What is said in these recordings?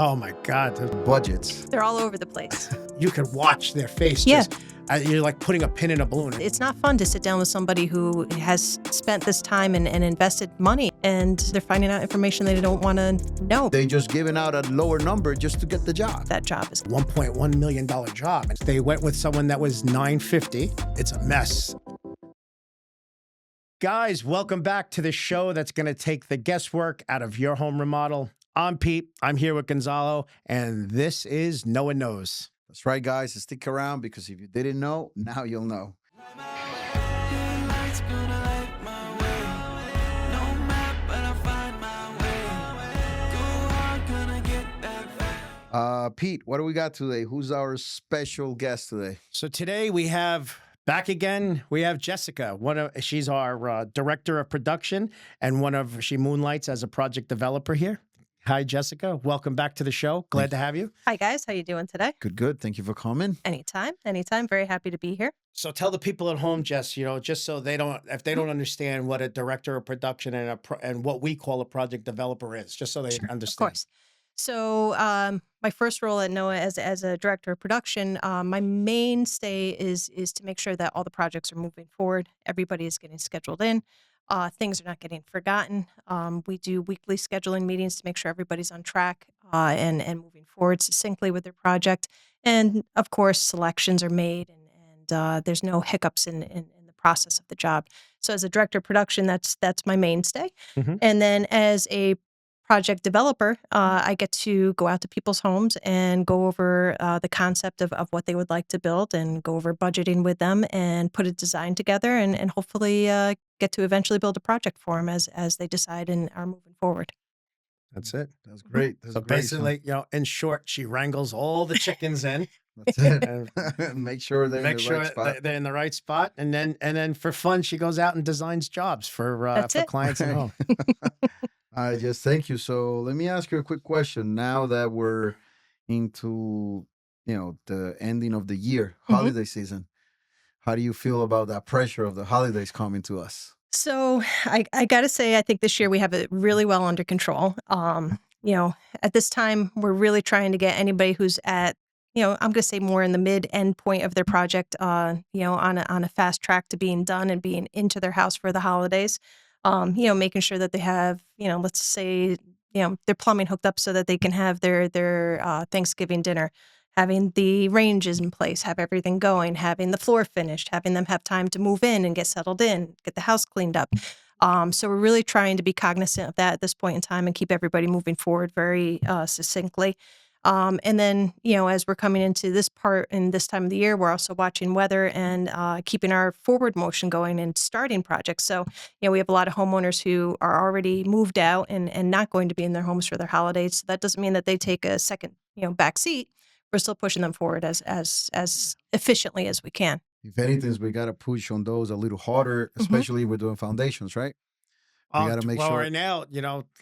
Oh my God. Budgets. They're all over the place. You could watch their face. Yeah. You're like putting a pin in a balloon. It's not fun to sit down with somebody who has spent this time and invested money, and they're finding out information they don't want to know. They just giving out a lower number just to get the job. That job is $1.1 million job. They went with someone that was $950. It's a mess. Guys, welcome back to the show that's going to take the guesswork out of your home remodel. I'm Pete. I'm here with Gonzalo, and this is No One Knows. That's right, guys. Stick around because if you didn't know, now you'll know. Pete, what do we got today? Who's our special guest today? So today we have back again. We have Jessica. She's our director of production, and she moonlights as a project developer here. Hi, Jessica. Welcome back to the show. Glad to have you. Hi, guys. How you doing today? Good. Thank you for coming. Anytime. Very happy to be here. So tell the people at home, Jess, just so if they don't understand what a director of production and what we call a project developer is, just so they understand. Of course. So my first role at NOAA as a director of production, my mainstay is to make sure that all the projects are moving forward. Everybody is getting scheduled in. Things are not getting forgotten. We do weekly scheduling meetings to make sure everybody's on track and moving forward succinctly with their project. And of course, selections are made and there's no hiccups in the process of the job. So as a director of production, that's my mainstay. Mm-hmm. And then as a project developer, I get to go out to people's homes and go over the concept of what they would like to build and go over budgeting with them and put a design together and hopefully get to eventually build a project for them as they decide and are moving forward. That's it. That's great. That's so great. Basically, in short, she wrangles all the chickens in. That's it. Make sure they're in the right spot. They're in the right spot, and then for fun, she goes out and designs jobs for clients at home. I just thank you. So let me ask you a quick question. Now that we're into the ending of the year, holiday season, how do you feel about that pressure of the holidays coming to us? So I got to say, I think this year we have it really well under control. At this time, we're really trying to get anybody who's at, I'm going to say more in the mid-end point of their project, on a fast track to being done and being into their house for the holidays. Making sure that they have, let's say, their plumbing hooked up so that they can have their Thanksgiving dinner, having the ranges in place, have everything going, having the floor finished, having them have time to move in and get settled in, get the house cleaned up. So we're really trying to be cognizant of that at this point in time and keep everybody moving forward very succinctly. And then, as we're coming into this part and this time of the year, we're also watching weather and keeping our forward motion going and starting projects. So, we have a lot of homeowners who are already moved out and not going to be in their homes for their holidays. So that doesn't mean that they take a second, back seat. We're still pushing them forward as efficiently as we can. If anything, we got to push on those a little harder, especially if we're doing foundations, right? We got to make sure. Right now,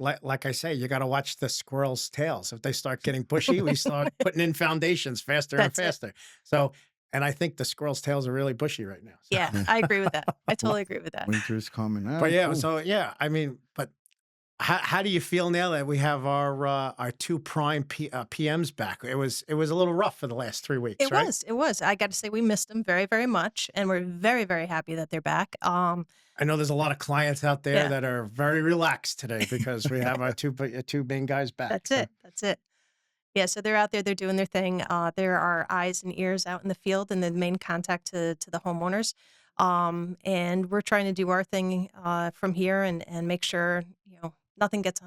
like I say, you got to watch the squirrel's tails. If they start getting bushy, we start putting in foundations faster and faster. So, and I think the squirrel's tails are really bushy right now. So. Yeah, I agree with that. I totally agree with that. Winter's coming out. But yeah, cool. But how do you feel now that we have our two prime PMs back? It was a little rough for the last 3 weeks. It was. I got to say we missed them very, very much, and we're very, very happy that they're back. I know there's a lot of clients out there that are very relaxed today because we have our two main guys back. That's it. Yeah, so they're out there, they're doing their thing. They're our eyes and ears out in the field and the main contact to the homeowners. And we're trying to do our thing from here and make sure, nothing gets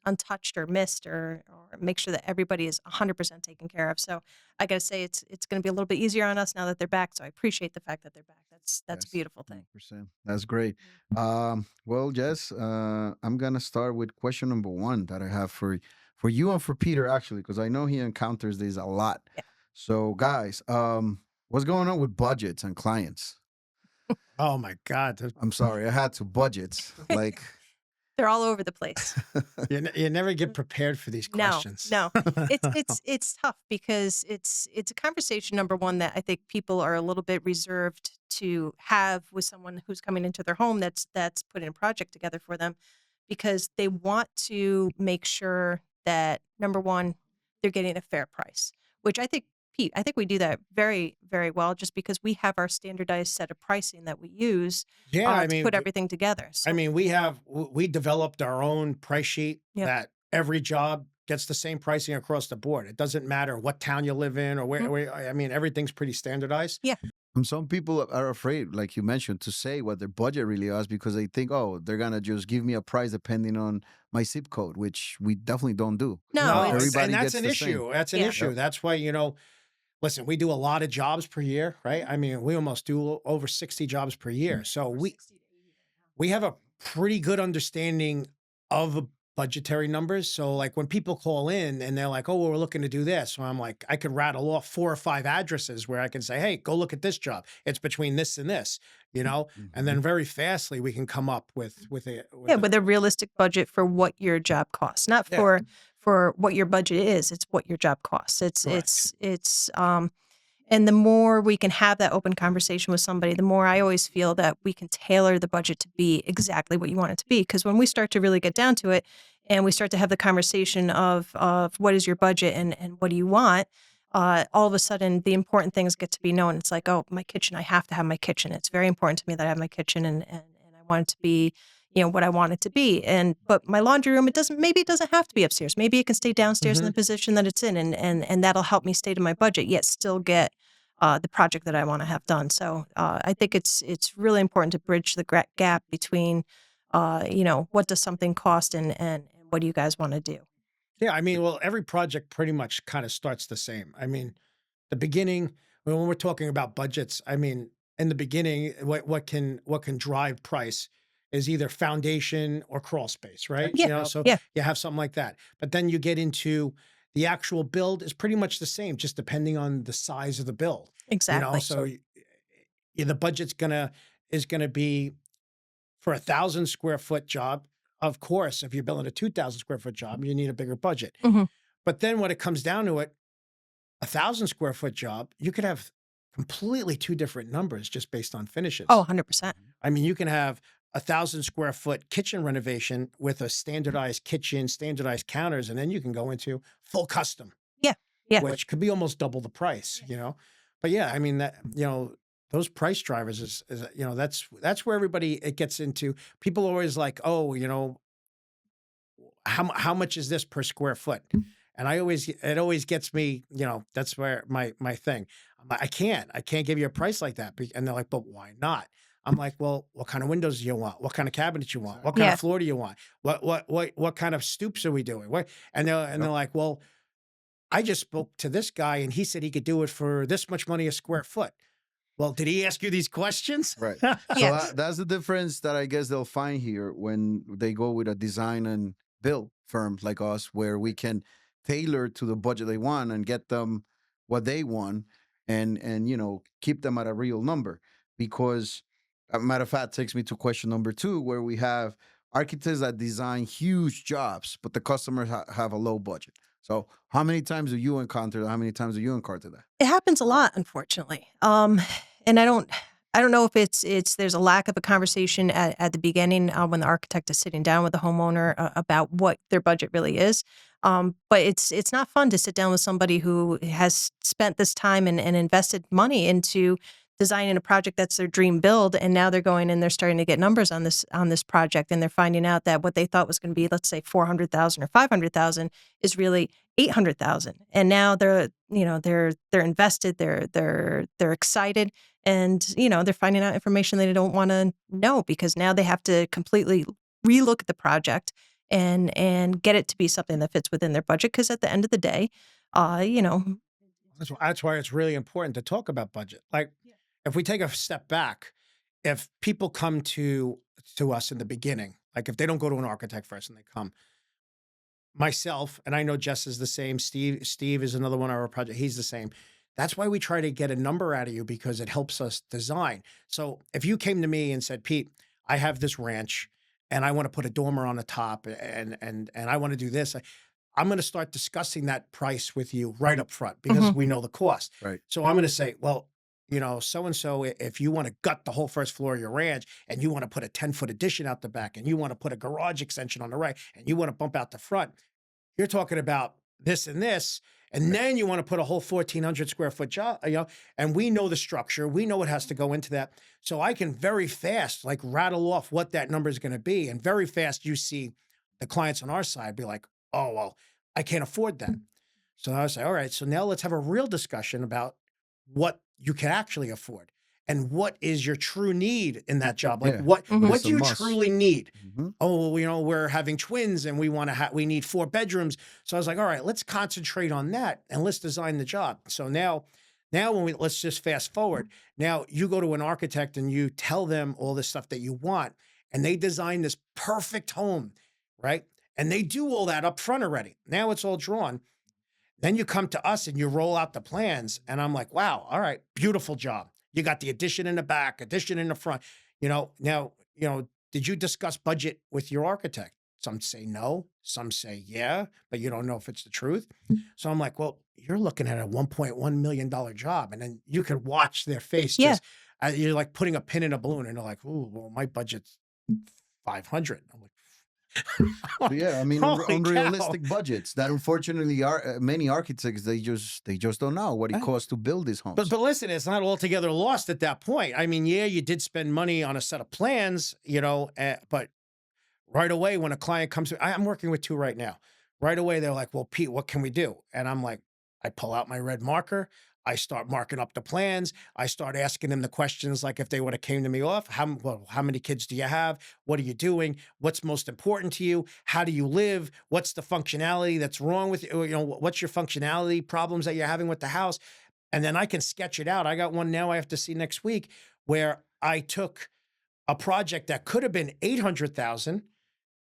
untouched or missed or make sure that everybody is 100% taken care of. So I got to say it's going to be a little bit easier on us now that they're back. So I appreciate the fact that they're back. That's a beautiful thing. 100%. That's great. Well, Jess, I'm going to start with question number 1 that I have for you and for Peter, actually, because I know he encounters these a lot. Yeah. So guys, what's going on with budgets and clients? Oh my God. I'm sorry. I had to budgets like... They're all over the place. You never get prepared for these questions. No. It's tough because it's a conversation, number one, that I think people are a little bit reserved to have with someone who's coming into their home that's putting a project together for them, because they want to make sure that, number one, they're getting a fair price, which I think, Pete, I think we do that very, very well just because we have our standardized set of pricing that we use Yeah, I to mean, put everything together. So, we developed our own price sheet Yep. that every job gets the same pricing across the board. It doesn't matter what town you live in or where I mean, everything's pretty standardized. yeah, And some people are afraid, like you mentioned, to say what their budget really is because they think, oh, they're gonna just give me a price depending on my zip code, which we definitely don't do. no, and Everybody that's gets an the issue. same. That's an Yeah. issue. Yep. That's why, listen, we do a lot of jobs per year, right? I mean, we almost do over 60 jobs per year. So we have a pretty good understanding of budgetary numbers. So like when people call in and they're like, oh, well, we're looking to do this. So I'm like, I could rattle off 4 or 5 addresses where I can say, hey, go look at this job. It's between this and this, and then very fastly we can come up with a realistic budget for what your job costs, not Yeah. for what your budget is. It's what your job costs. Correct. It's and the more we can have that open conversation with somebody, the more I always feel that we can tailor the budget to be exactly what you want it to be. Because when we start to really get down to it and we start to have the conversation of what is your budget and what do you want, all of a sudden the important things get to be known. It's like, oh, my kitchen, I have to have my kitchen. It's very important to me that I have my kitchen and I want it to be, what I want it to be. But my laundry room, maybe it doesn't have to be upstairs. Maybe it can stay downstairs in the position that it's in and that'll help me stay to my budget, yet still get the project that I want to have done. So I think it's really important to bridge the gap between, what does something cost and what do you guys want to do? Yeah, I mean, well, every project pretty much kind of starts the same. I mean, the beginning, when we're talking about budgets, I mean, in the beginning, what can drive price is either foundation or crawl space, right? Yeah. So Yeah. you have something like that. But then you get into the actual build is pretty much the same, just depending on the size of the build. Exactly. So the budget's is gonna be for 1,000 square foot job. Of course, if you're building a 2,000 square foot job, you need a bigger budget. Mhm. But then when it comes down to it, 1,000 square foot job, you could have completely 2 different numbers just based on finishes. Oh, 100%. I mean, you can have 1,000 square foot kitchen renovation with a standardized kitchen, standardized counters, and then you can go into full custom. Yeah. Yeah. Which could be almost double the price, But yeah, I mean that, those price drivers is that's where it gets into. People are always like, oh, how much is this per square foot? And it always gets me, that's where my thing. I'm like, I can't give you a price like that. And they're like, but why not? I'm like, well, what kind of windows do you want? What kind of cabinets you want? What kind Yeah. of floor do you want? What kind of stoops are we doing? And they're like, well, I just spoke to this guy and he said he could do it for this much money a square foot. Well, did he ask you these questions? Right. Yeah. So that's the difference that I guess they'll find here when they go with a design and build firm like us, where we can tailor to the budget they want and get them what they want and keep them at a real number. Because a matter of fact, takes me to question number 2, where we have architects that design huge jobs, but the customers have a low budget. So how many times do you encounter that? How many times do you encounter that? It happens a lot, unfortunately. And I don't know if it's there's a lack of a conversation at the beginning when the architect is sitting down with the homeowner about what their budget really is. But it's not fun to sit down with somebody who has spent this time and invested money into designing a project that's their dream build, and now they're going and they're starting to get numbers on this project, and they're finding out that what they thought was going to be, let's say, 400,000 or 500,000 is really 800,000, and now they're invested, they're excited, and they're finding out information they don't want to know because now they have to completely relook at the project and get it to be something that fits within their budget. Because at the end of the day, That's why it's really important to talk about budget. Like, if we take a step back, if people come to us in the beginning, like if they don't go to an architect first and they come, myself, and I know Jess is the same, Steve is another one of our project, he's the same. That's why we try to get a number out of you, because it helps us design. So if you came to me and said, Pete, I have this ranch and I want to put a dormer on the top and I want to do this, I'm going to start discussing that price with you right up front because we know the cost. Right. So I'm going to say, well, so-and-so, if you want to gut the whole first floor of your ranch and you want to put a 10-foot addition out the back and you want to put a garage extension on the right and you want to bump out the front, you're talking about this and this. And then you want to put a whole 1,400 square foot job, and we know the structure. We know what has to go into that. So I can very fast, like, rattle off what that number is going to be. And very fast, you see the clients on our side be like, oh, well, I can't afford that. So I was like, all right, so now let's have a real discussion about what you can actually afford and what is your true need in that job. Like, what do you truly need? Oh, we're having twins and we want to we need 4 bedrooms. So I was like, all right, let's concentrate on that and let's design the job. So now let's just fast forward. Now you go to an architect and you tell them all the stuff that you want, and they design this perfect home, right? And they do all that up front already. Now it's all drawn. Then you come to us and you roll out the plans, and I'm like, wow, all right, beautiful job. You got the addition in the back, addition in the front. Now, did you discuss budget with your architect? Some say no, some say yeah, but you don't know if it's the truth. So I'm like, well, you're looking at a $1.1 million job, and then you could watch their face. Yeah. Just, you're like putting a pin in a balloon, and they're like, ooh, well, my budget's 500. I'm like, So yeah, I mean, holy unrealistic cow. budgets that unfortunately are many architects, they just don't know what it costs to build these homes. But listen, it's not altogether lost at that point. I mean, yeah, you did spend money on a set of plans, but right away when a client comes to, I'm working with 2 right now. Right away, they're like, well, Pete, what can we do? And I'm like, I pull out my red marker. I start marking up the plans. I start asking them the questions like if they would have came to me off. How many kids do you have? What are you doing? What's most important to you? How do you live? What's the functionality that's wrong with you? What's your functionality problems that you're having with the house? And then I can sketch it out. I got one now I have to see next week where I took a project that could have been 800,000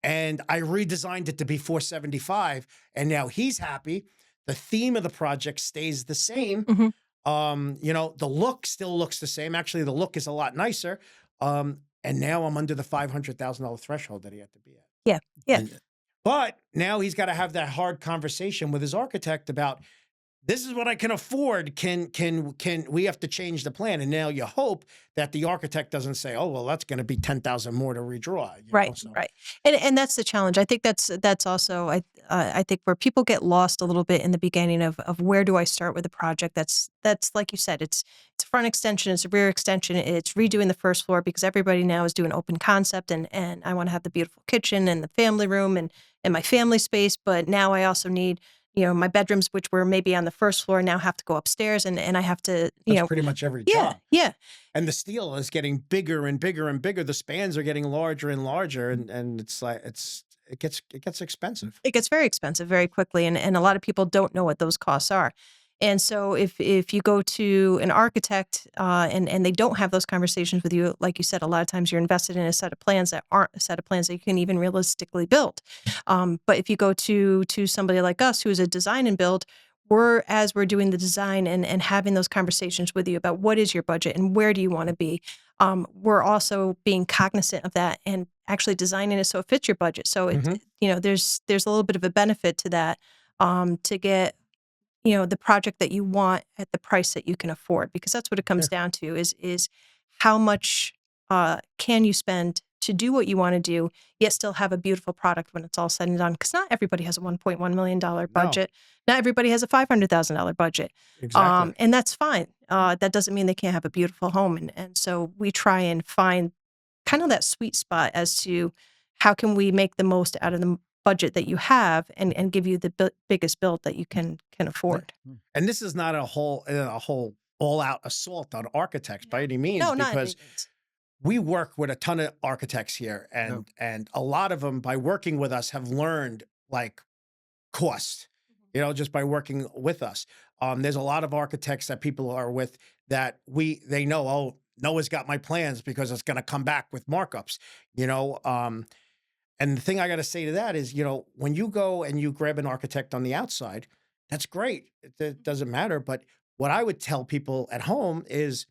and I redesigned it to be 475. And now he's happy. The theme of the project stays the same. The look still looks the same. Actually, the look is a lot nicer. And now I'm under the $500,000 threshold that he had to be at. Yeah. But now he's got to have that hard conversation with his architect about, this is what I can afford. Can we have to change the plan? And now you hope that the architect doesn't say, oh, well, that's going to be 10,000 more to redraw. Right. And that's the challenge. I think that's also, I think where people get lost a little bit in the beginning of where do I start with a project? That's like you said, it's a front extension, it's a rear extension, it's redoing the first floor because everybody now is doing open concept and I want to have the beautiful kitchen and the family room and my family space. But now I also need, my bedrooms, which were maybe on the first floor, now have to go upstairs and I have to, That's pretty much every job. Yeah. And the steel is getting bigger and bigger and bigger. The spans are getting larger and larger. And it's like, it gets expensive. It gets very expensive very quickly. And a lot of people don't know what those costs are. And so if you go to an architect and they don't have those conversations with you, like you said, a lot of times you're invested in a set of plans that aren't a set of plans that you can even realistically build. But if you go to somebody like us who is a design and build, as we're doing the design and having those conversations with you about what is your budget and where do you want to be, we're also being cognizant of that and actually designing it so it fits your budget. So there's a little bit of a benefit to that to get the project that you want at the price that you can afford, because that's what it comes down to is how much can you spend to do what you want to do, yet still have a beautiful product when it's all said and done. Because not everybody has a $1.1 million budget. Not everybody has a $500,000 budget. Exactly. And that's fine. That doesn't mean they can't have a beautiful home. And so we try and find kind of that sweet spot as to how can we make the most out of the budget that you have and give you the biggest build that you can afford. And this is not a whole all-out assault on architects by any means, No, not because we work with a ton of architects here, and a lot of them, by working with us, have learned like cost, just by working with us. There's a lot of architects that people are with that they know, oh, Noah's got my plans because it's going to come back with markups, and the thing I got to say to that is, when you go and you grab an architect on the outside, that's great. It doesn't matter. But what I would tell people at home is,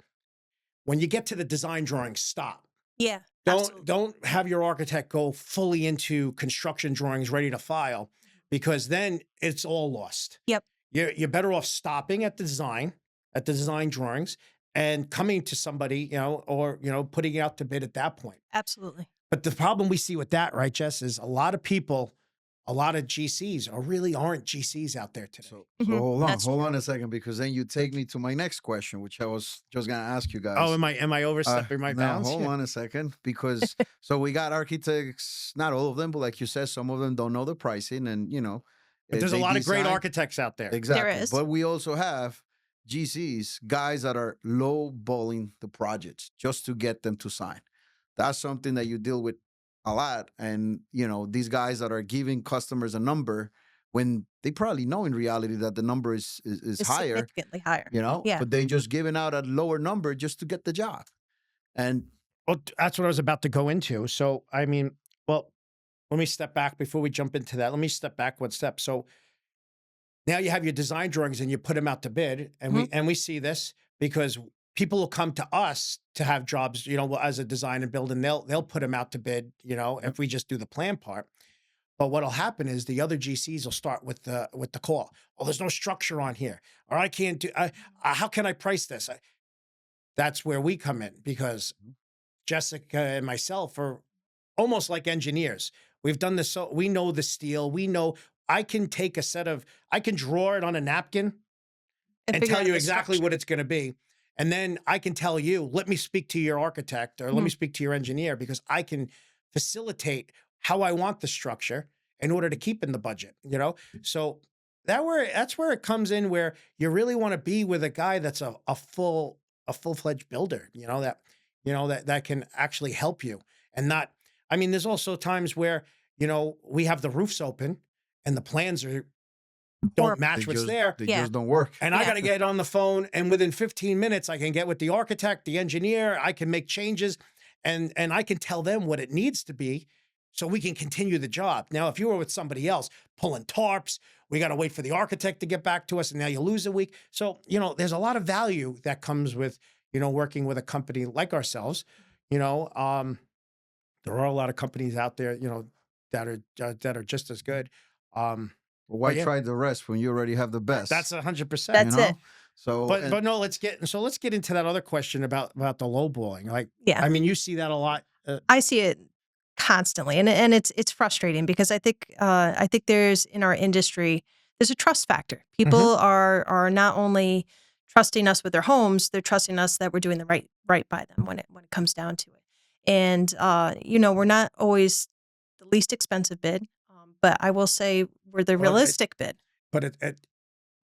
when you get to the design drawing, stop. Yeah. Don't have your architect go fully into construction drawings ready to file, because then it's all lost. Yep. You're better off stopping at the design drawings and coming to somebody, or putting it out to bid at that point. Absolutely. But the problem we see with that, right, Jess, is a lot of people a lot of GCs really aren't GCs out there today. So Mhm. hold on a second, because then you take me to my next question, which I was just gonna ask you guys. Oh, am I overstepping my No, bounds? hold on a second, because so we got architects, not all of them, but like you said, some of them don't know the pricing, and But there's a they lot of great design- architects out there. Exactly. is. But we also have GCs, guys that are low-balling the projects just to get them to sign. That's something that you deal with a lot. And, these guys that are giving customers a number when they probably know in reality that the number is It's higher, significantly higher. Yeah. but they just giving out a lower number just to get the job. And Well, that's what I was about to go into. So, I mean, well, let me step back before we jump into that. Let me step back one step. So now you have your design drawings and you put them out to bid, and we see this because people will come to us to have jobs, as a design and build, and they'll put them out to bid, if we just do the plan part. But what'll happen is the other GCs will start with the call. Oh, there's no structure on here, or I can't do. How can I price this? That's where we come in, because Jessica and myself are almost like engineers. We've done this, so we know the steel. We know I can take I can draw it on a napkin and figure tell out you the exactly what structure. it's going to be. And then I can tell you, let me speak to your architect, or let me speak to your engineer, because I can facilitate how I want the structure in order to keep in the budget, So that's where it comes in, where you really want to be with a guy that's a full-fledged builder, that can actually help you, and not, I mean, there's also times where, we have the roofs open and the plans don't match what's there. They Yeah. just don't work. And I got to get on the phone, and within 15 minutes, I can get with the architect, the engineer. I can make changes, and I can tell them what it needs to be, so we can continue the job. Now, if you were with somebody else pulling tarps, we got to wait for the architect to get back to us, and now you lose a week. So, there's a lot of value that comes with, working with a company like ourselves. There are a lot of companies out there, that are just as good. Why yeah. try the rest when you already have the best? That's 100%. That's it. So, But no, let's get into that other question about the lowballing. Like, Yeah. I mean, you see that a lot. I see it constantly, and it's frustrating, because I think there's, in our industry, there's a trust factor. People are not only trusting us with their homes, they're trusting us that we're doing the right by them when it comes down to it. And we're not always the least expensive bid, but I will say we're the realistic bid. But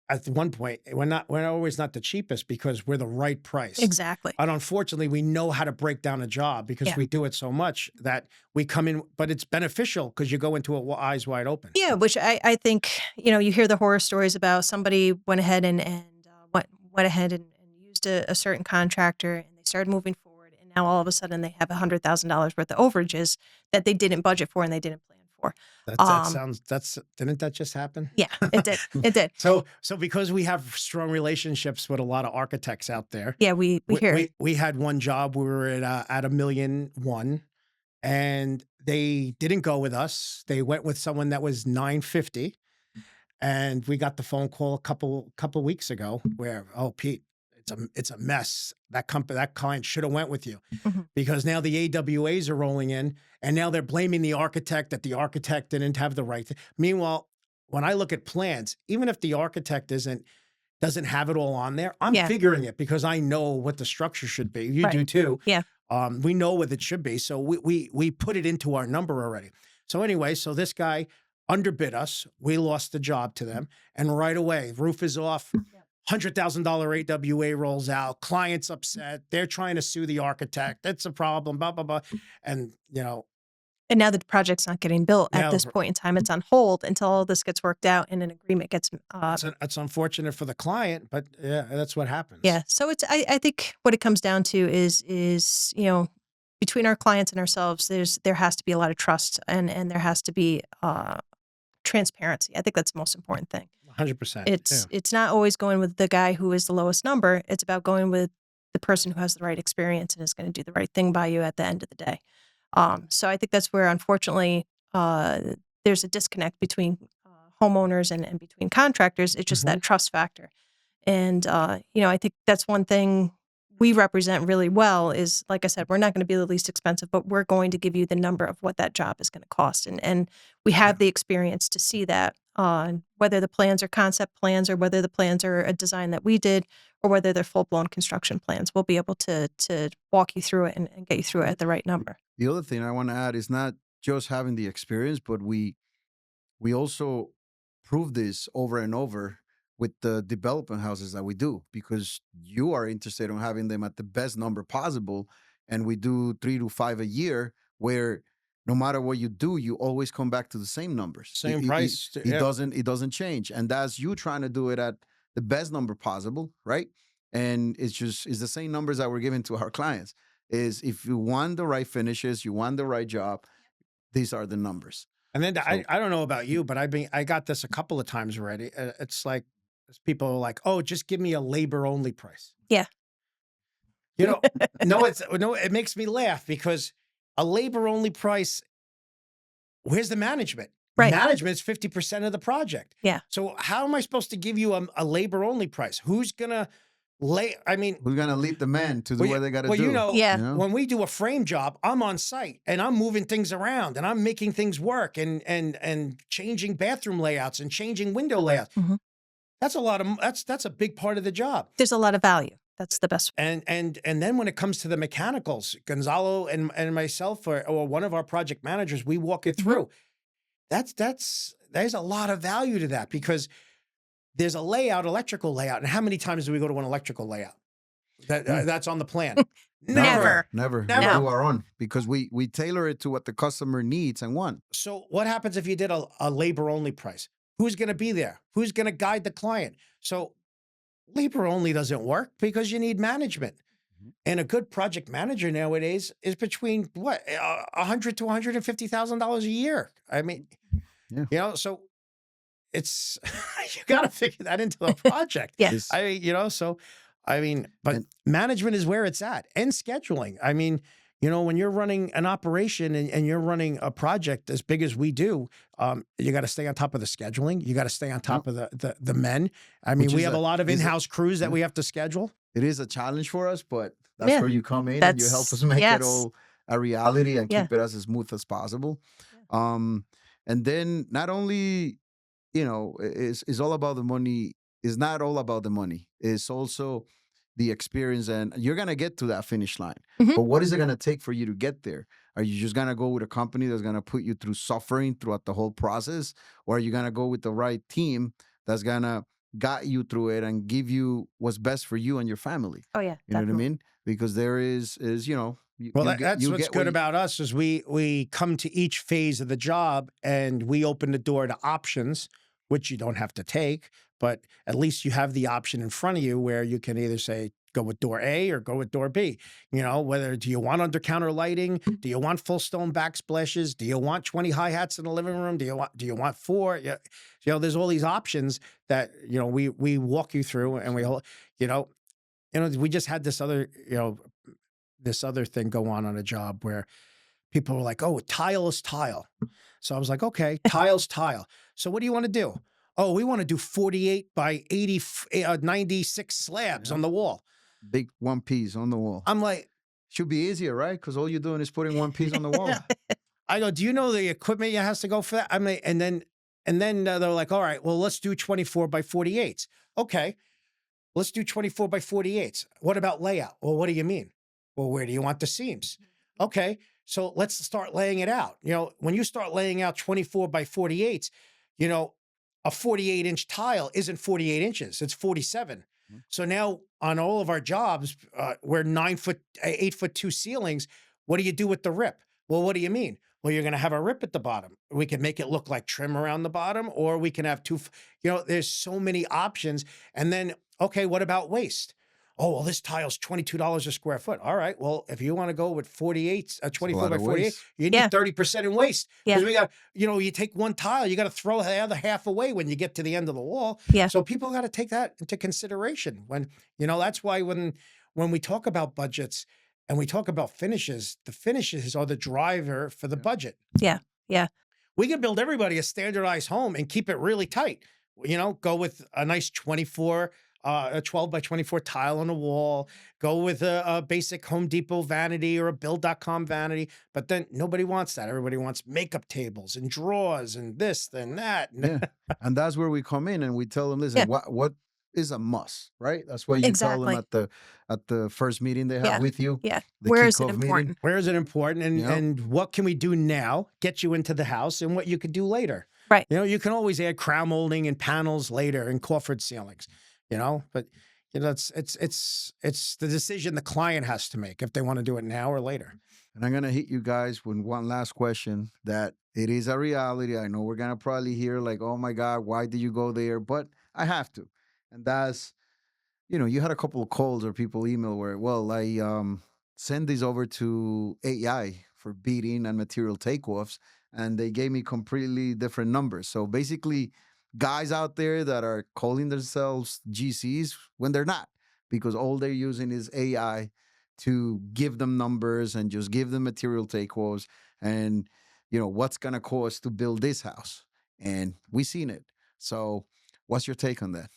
at one point, we're always not the cheapest, because we're the right price. Exactly. And unfortunately, we know how to break down a job, because we do it so much that we come in, but it's beneficial because you go into it eyes wide open. Yeah, which I think, you hear the horror stories about somebody went ahead and used a certain contractor, and they started moving forward, and now all of a sudden they have $100,000 worth of overages that they didn't budget for and they didn't plan for. Didn't that just happen? Yeah, it did. It did. So because we have strong relationships with a lot of architects out there. Yeah, we hear it. We had one job, we were at $1.1 million, and they didn't go with us. They went with someone that was $950. And we got the phone call a couple weeks ago where, oh, Pete, it's a mess. That client should have went with you, because now the AWAs are rolling in, and now they're blaming the architect that the architect didn't have the right thing. Meanwhile, when I look at plans, even if the architect doesn't have it all on there, I'm figuring it, because I know what the structure should be. You do too. Yeah. We know what it should be, so we put it into our number already. So anyway, so this guy underbid us. We lost the job to them, and right away, roof is off. $100,000 AWA rolls out. Client's upset. They're trying to sue the architect. That's a problem. Blah blah blah. And and now the project's not getting built at this point in time. It's on hold until all this gets worked out and an agreement gets. It's unfortunate for the client, but yeah, that's what happens. Yeah. So it's I think what it comes down to is between our clients and ourselves, there has to be a lot of trust, and there has to be transparency. I think that's the most important thing. 100%. It's not always going with the guy who is the lowest number. It's about going with the person who has the right experience and is going to do the right thing by you at the end of the day. So I think that's where, unfortunately, there's a disconnect between homeowners and between contractors. It's just that trust factor. And, I think that's one thing we represent really well is, like I said, we're not going to be the least expensive, but we're going to give you the number of what that job is going to cost. And we have the experience to see that on whether the plans are concept plans or whether the plans are a design that we did or whether they're full-blown construction plans. We'll be able to walk you through it and get you through it at the right number. The other thing I want to add is not just having the experience, but we also prove this over and over with the development houses that we do, because you are interested in having them at the best number possible. And we do 3 to 5 a year, where no matter what you do, you always come back to the same numbers. Same price. It doesn't change. And that's you trying to do it at the best number possible, right? And it's the same numbers that we're giving to our clients. Is if you want the right finishes, you want the right job, these are the numbers. And then I don't know about you, but I got this a couple of times already. It's like people are like, "Oh, just give me a labor only price." Yeah. You know, it makes me laugh, because a labor only price, where's the management? Right. Management's 50% of the project. Yeah. So how am I supposed to give you a labor only price? Who's gonna who's gonna lead the men to do what they got to do? You know, Yeah. when we do a frame job, I'm on site and I'm moving things around and I'm making things work and changing bathroom layouts and changing window layouts. Mm-hmm. That's a big part of the job. There's a lot of value. That's the best. And then when it comes to the mechanicals, Gonzalo and myself or one of our project managers, we walk it through. There's a lot of value to that, because there's a layout, electrical layout. And how many times do we go to an electrical layout that's on the plan? Never. We do our own, because we tailor it to what the customer needs and wants. So what happens if you did a labor only price? Who's going to be there? Who's going to guide the client? So labor only doesn't work, because you need management. And a good project manager nowadays is between what, $100,000 to $150,000 a year. I mean, you know, so it's you got to figure that into the project. Yes. But management is where it's at, and scheduling. I mean, you know, when you're running an operation and you're running a project as big as we do, you got to stay on top of the scheduling. You got to stay on top of the men. I mean, we have a lot of in-house crews that we have to schedule. It is a challenge for us, but that's where you come in and you help us make it all a reality and keep it as smooth as possible. And then not only, you know, it's all about the money. It's not all about the money. It's also the experience, and you're going to get to that finish line. Mm-hmm. But what is it going to take for you to get there? Are you just going to go with a company that's going to put you through suffering throughout the whole process? Or are you going to go with the right team that's going to guide you through it and give you what's best for you and your family? Oh, yeah. You know what I mean? Because there is you know. That's what's good about us is we come to each phase of the job and we open the door to options, which you don't have to take, but at least you have the option in front of you where you can either say, go with door A or go with door B. You know, do you want under-counter lighting? Do you want full stone backsplashes? Do you want 20 hi-hats in the living room? Do you want 4? You know, there's all these options that, you know, we walk you through, and we just had this other thing go on a job where people were like, "Oh, tile is tile." So I was like, "Okay, tile's tile. So what do you want to do?" "Oh, we want to do 48 by 96 slabs on the wall." Big one piece on the wall. I'm like, should be easier, right? Because all you're doing is putting one piece on the wall. I go, "Do you know the equipment you has to go for that?" I mean, and then they're like, "All right, well, let's do 24 by 48s." Okay, let's do 24 by 48s. What about layout? Well, what do you mean? Well, where do you want the seams? Okay, so let's start laying it out. You know, when you start laying out 24 by 48s, you know, a 48-inch tile isn't 48 inches, it's 47. So now on all of our jobs, we're 8 foot 2 ceilings. What do you do with the rip? Well, what do you mean? Well, you're going to have a rip at the bottom. We can make it look like trim around the bottom, or we can have there's so many options. And then, okay, what about waste? Oh, well, this tile's $22 a square foot. All right. Well, if you want to go with 24 by 48, you need 30% in waste. Because we got, you take one tile, you got to throw the other half away when you get to the end of the wall. Yeah. So people got to take that into consideration when, that's why when we talk about budgets and we talk about finishes, the finishes are the driver for the budget. Yeah. Yeah. We can build everybody a standardized home and keep it really tight. Go with a nice 24 a 12 by 24 tile on the wall, go with a basic Home Depot vanity or a Build.com vanity. But then nobody wants that. Everybody wants makeup tables and drawers and this and that. Yeah. And that's where we come in and we tell them, listen, Yeah. what is a must, right? That's what you tell them Exactly. at the first meeting they have Yeah. with you. Yeah. The Where is it kickoff meeting. important? Where is it important? And, Yep. and what can we do now, get you into the house, and what you could do later? Right. You know, you can always add crown molding and panels later and coffered ceilings, you know, but you know, it's the decision the client has to make if they want to do it now or later. And I'm gonna hit you guys with one last question that it is a reality. I know we're gonna probably hear like, oh my God, why did you go there? But I have to. And that's, you know, you had a couple of calls or people email where, well, I send these over to AI for bidding and material takeoffs, and they gave me completely different numbers. So basically, guys out there that are calling themselves GCs when they're not, because all they're using is AI to give them numbers and just give them material takeoffs and, you know, what's gonna cost to build this house. And we seen it. So what's your take on that?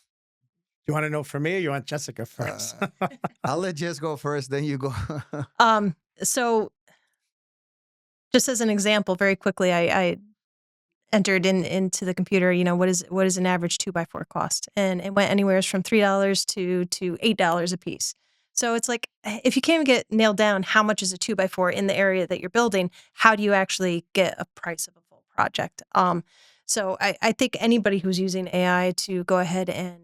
You want to know from me or you want Jessica first? I'll let Jess go first, then you go. So just as an example, very quickly, I entered into the computer, you know, what is an average 2x4 cost? And it went anywhere from $3 to $8 a piece. So it's like, if you can't even get nailed down how much is a 2x4 in the area that you're building, how do you actually get a price of a full project? So I think anybody who's using AI to go ahead and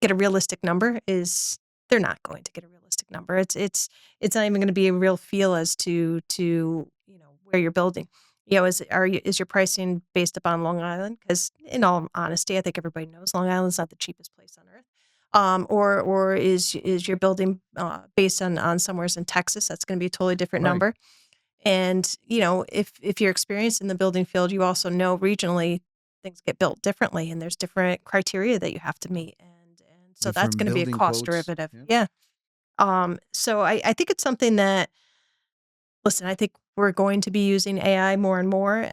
get a realistic number they're not going to get a realistic number. It's not even going to be a real feel as to you know where you're building. You know, is your pricing based upon Long Island? Because in all honesty, I think everybody knows Long Island's not the cheapest place on earth. Or is your building based on somewheres in Texas? That's going to be a totally different Right. number. And you know, if you're experienced in the building field, you also know regionally things get built differently, and there's different criteria that you have to meet, and so that's Different going to be a building cost codes. derivative. Yeah. Yeah. So I think it's something that, listen, I think we're going to be using AI more and more.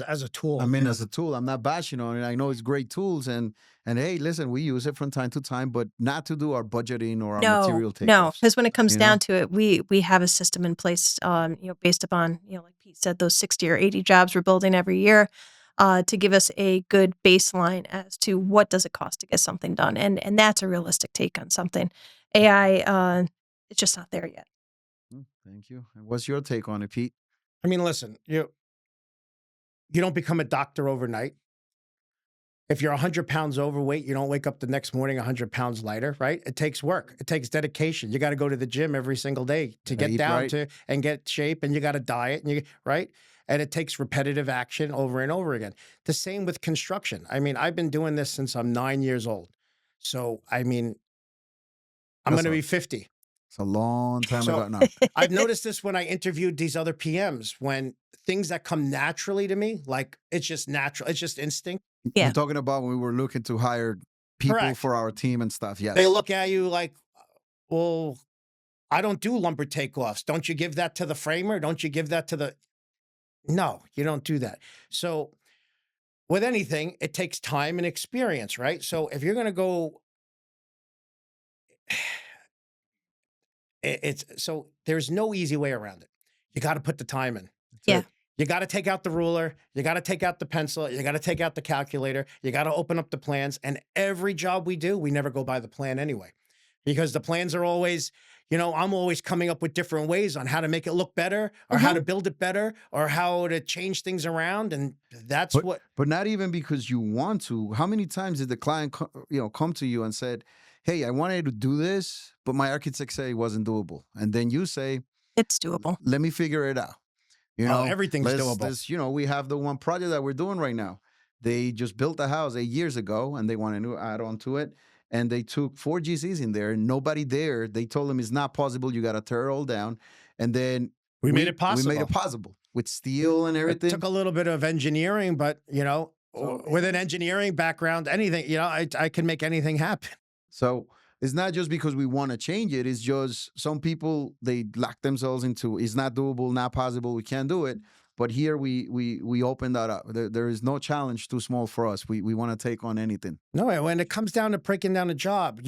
As a tool. I mean, as a tool, I'm not bashing on it. I know it's great tools, and hey, listen, we use it from time to time, but not to do our budgeting or our material takeoffs. No, because when it comes you down know? to it, we have a system in place, you know, based upon, you know, like Pete said, those 60 or 80 jobs we're building every year, to give us a good baseline as to what does it cost to get something done, and that's a realistic take on something. AI, it's just not there yet. Thank you. And what's your take on it, Pete? I mean, listen, you don't become a doctor overnight. If you're 100 pounds overweight, you don't wake up the next morning 100 pounds lighter, right? It takes work. It takes dedication. You got to go to the gym every single day to Gotta get eat down right. to and get shape, and you got to diet, and right? And it takes repetitive action over and over again. The same with construction. I mean, I've been doing this since I'm 9 years old. So, I mean, I'm That's going to a- be 50. It's a long time So- ago now. I've noticed this when I interviewed these other PMs, when things that come naturally to me, like it's just natural, it's just instinct. Yeah. You're talking about when we were looking to hire people Correct. for our team and stuff. Yes. They look at you like, well, I don't do lumber takeoffs. Don't you give that to the framer? Don't you give that to the... No, you don't do that. So with anything, it takes time and experience, right? So if you're going to go... So there's no easy way around it. You got to put the time in. Yeah. You got to take out the ruler. You got to take out the pencil. You got to take out the calculator. You got to open up the plans. And every job we do, we never go by the plan anyway, because the plans are always, you know, I'm always coming up with different ways on how to make it look better, or how to build it better, or how to change things around. And that's what. But not even because you want to. How many times did the client, come to you and said, "Hey, I wanted to do this, but my architect said it wasn't doable," and then you say, It's doable. "Let me figure it out." You know, everything's doable. You know, we have the one project that we're doing right now. They just built a house 8 years ago, and they wanted to add on to it. And they took 4 GCs in there. Nobody there. They told them it's not possible. You got to tear it all down. And then We made it possible. We made it possible with steel and everything. It took a little bit of engineering, but, you know, So- with an engineering background, anything, you know, I can make anything happen. So it's not just because we want to change it. It's just some people, they lock themselves into it's not doable, not possible, we can't do it. But here we open that up. There is no challenge too small for us. We want to take on anything. No, when it comes down to breaking down a job,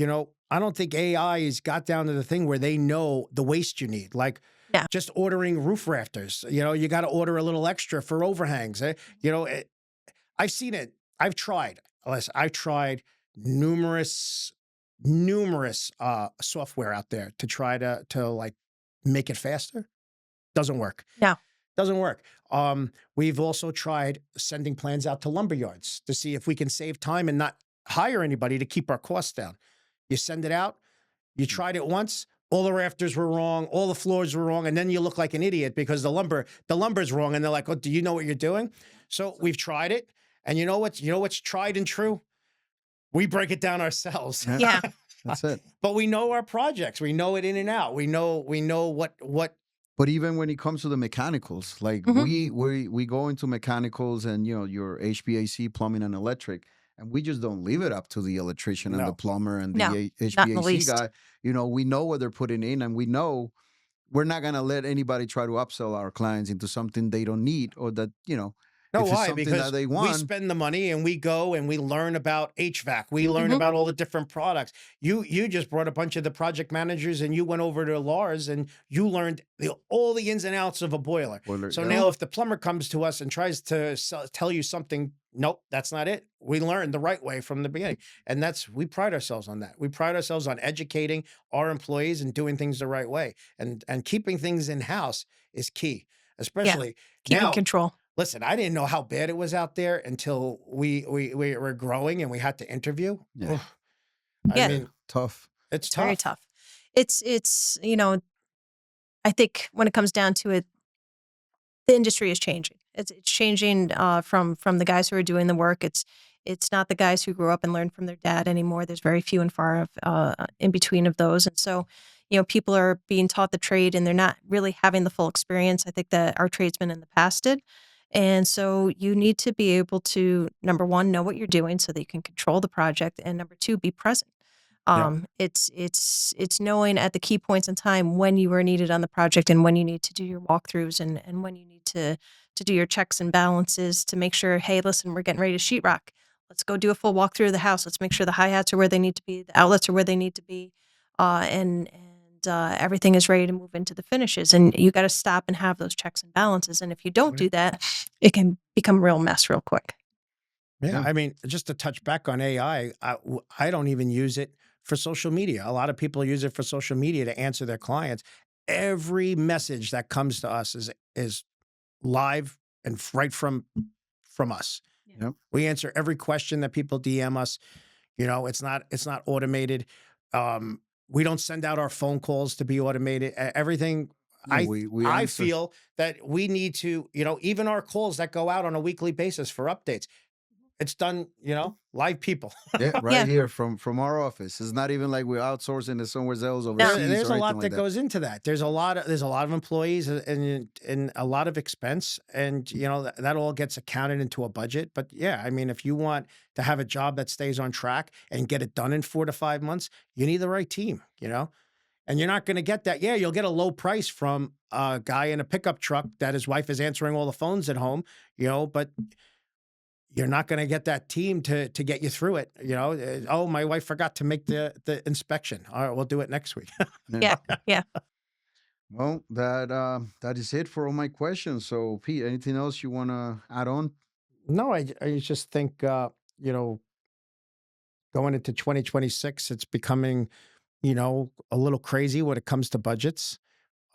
I don't think AI has got down to the thing where they know the waste you need. Like just ordering roof rafters. You got to order a little extra for overhangs. I've seen it. I've tried. Listen, I've tried numerous software out there to try to like make it faster. Doesn't work. No. Doesn't work. We've also tried sending plans out to lumber yards to see if we can save time and not hire anybody to keep our costs down. You send it out, you tried it once, all the rafters were wrong, all the floors were wrong, and then you look like an idiot because the lumber's wrong, and they're like, "Oh, do you know what you're doing?" So we've tried it, and you know what's tried and true? We break it down ourselves. Yeah. That's it. But we know our projects. We know it in and out. We know what. But even when it comes to the mechanicals, like we go into mechanicals and your HVAC, plumbing, and electric, and we just don't leave it up to the electrician and the plumber and the HVAC guy. We know what they're putting in, and we know we're not gonna let anybody try to upsell our clients into something they don't need or that No, if it's why? something Because that they want. we spend the money and we go and we learn about HVAC. We learn about all the different products. You just brought a bunch of the project managers and you went over to Lars and you learned all the ins and outs of a boiler. So now if the plumber comes to us and tries to tell you something, nope, that's not it. We learned the right way from the beginning. And we pride ourselves on that. We pride ourselves on educating our employees and doing things the right way. And keeping things in-house is key, especially keeping control. Listen, I didn't know how bad it was out there until we were growing and we had to interview. Yeah. I mean, tough. It's tough. Very tough. It's I think when it comes down to it, the industry is changing. It's changing from the guys who are doing the work. It's not the guys who grew up and learned from their dad anymore. There's very few and far in between of those. And so, people are being taught the trade and they're not really having the full experience. I think that our tradesmen in the past did. And so you need to be able to, number one, know what you're doing so that you can control the project. And number two, be present. It's knowing at the key points in time when you are needed on the project and when you need to do your walkthroughs and when you need to do your checks and balances to make sure, hey, listen, we're getting ready to sheetrock. Let's go do a full walkthrough of the house. Let's make sure the hi-hats are where they need to be, the outlets are where they need to be, and everything is ready to move into the finishes. And you got to stop and have those checks and balances. And if you don't do that, it can become a real mess real quick. Yeah. I mean, just to touch back on AI, I don't even use it for social media. A lot of people use it for social media to answer their clients. Every message that comes to us is live and right from us. Yep. We answer every question that people DM us. It's not automated. We don't send out our phone calls to be automated. Everything. I feel that we need to, even our calls that go out on a weekly basis for updates. It's done, live people. Here from our office. It's not even like we're outsourcing to somewhere else overseas. There's a lot that like goes into that. There's a lot of employees and a lot of expense, and that all gets accounted into a budget. But yeah, I mean, if you want to have a job that stays on track and get it done in 4 to 5 months, you need the right team. And you're not going to get that. Yeah, you'll get a low price from a guy in a pickup truck that his wife is answering all the phones at home. But you're not going to get that team to get you through it. Oh, my wife forgot to make the inspection. All right, we'll do it next week. Yeah. Well, that is it for all my questions. So, Pete, anything else you want to add on? No, I just think, going into 2026, it's becoming, a little crazy when it comes to budgets.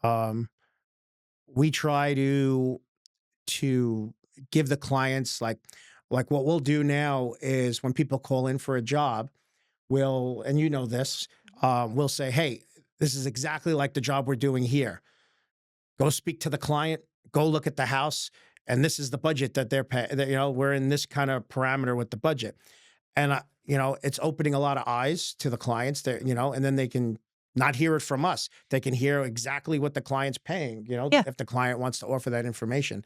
We try to give the clients like what we'll do now is when people call in for a job, we'll say, hey, this is exactly like the job we're doing here. Go speak to the client, go look at the house, and this is the budget that they're paying. We're in this kind of parameter with the budget. And, it's opening a lot of eyes to the clients there, and then they can not hear it from us. They can hear exactly what the client's paying, if the client wants to offer that information.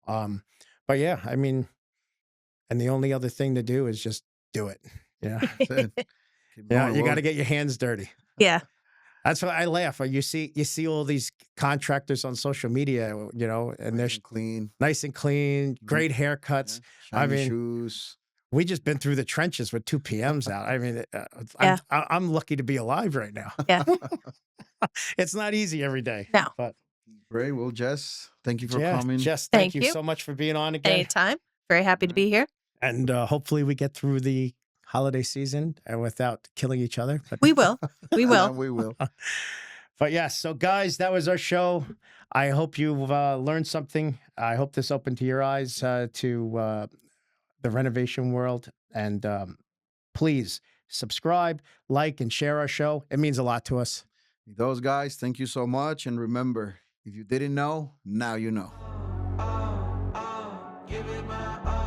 But yeah, I mean, and the only other thing to do is just do it. Yeah. That's it. Yeah. You got to get your hands dirty. Yeah. That's why I laugh. You see all these contractors on social media, you know, and they're clean, nice and clean, great haircuts. yeah. I Shiny mean, shoes. we just been through the trenches with 2 PMs out. I mean, Yeah. I'm lucky to be alive right now. Yeah. It's not easy every day. No. But Great. Well, Jess, thank you for yeah, coming. Jess, thank Thank you you. so much for being on again. Anytime. Very happy to be here. And hopefully we get through the holiday season and without killing each other. But We will. We will. We will. But yes, so guys, that was our show. I hope you've learned something. I hope this opened to your eyes to the renovation world. And please subscribe, like, and share our show. It means a lot to us. Those guys, thank you so much. And remember, if you didn't know, now you know. Give it my all.